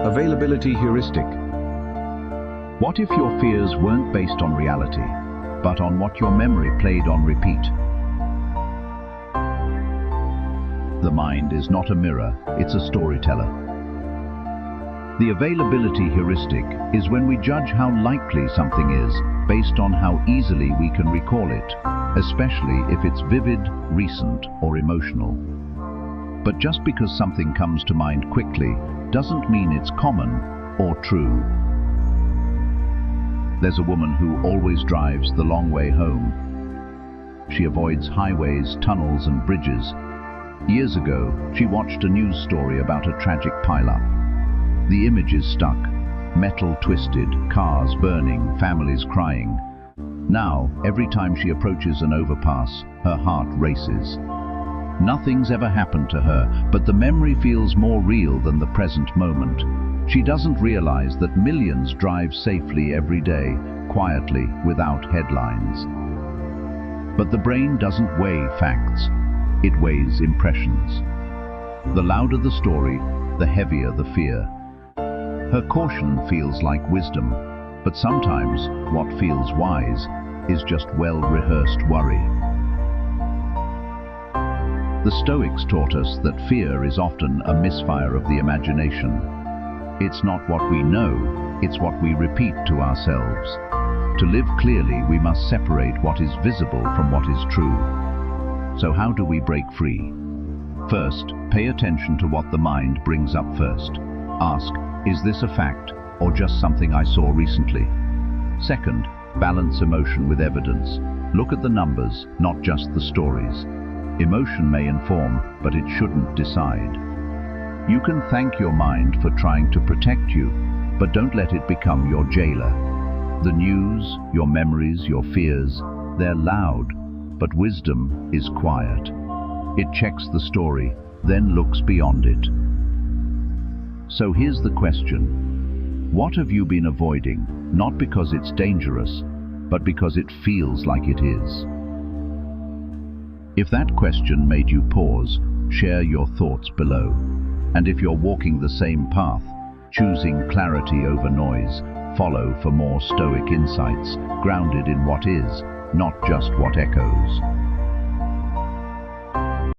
Availability heuristic. What if your fears weren't based on reality, but on what your memory played on repeat? The mind is not a mirror, it's a storyteller. The availability heuristic is when we judge how likely something is based on how easily we can recall it, especially if it's vivid, recent, or emotional. But just because something comes to mind quickly doesn't mean it's common or true. There's a woman who always drives the long way home. She avoids highways, tunnels, and bridges. Years ago, she watched a news story about a tragic pileup. The images stuck: metal twisted, cars burning, families crying. Now, every time she approaches an overpass, her heart races. Nothing's ever happened to her, but the memory feels more real than the present moment. She doesn't realize that millions drive safely every day, quietly, without headlines. But the brain doesn't weigh facts, it weighs impressions. The louder the story, the heavier the fear. Her caution feels like wisdom, but sometimes what feels wise is just well-rehearsed worry. The Stoics taught us that fear is often a misfire of the imagination. It's not what we know, it's what we repeat to ourselves. To live clearly, we must separate what is visible from what is true. So how do we break free? First, pay attention to what the mind brings up first. Ask, is this a fact or just something I saw recently? Second, balance emotion with evidence. Look at the numbers, not just the stories. Emotion may inform, but it shouldn't decide. You can thank your mind for trying to protect you, but don't let it become your jailer. The news, your memories, your fears, they're loud, but wisdom is quiet. It checks the story, then looks beyond it. So here's the question. What have you been avoiding, not because it's dangerous, but because it feels like it is? If that question made you pause, share your thoughts below. And if you're walking the same path, choosing clarity over noise, follow for more Stoic insights, grounded in what is, not just what echoes.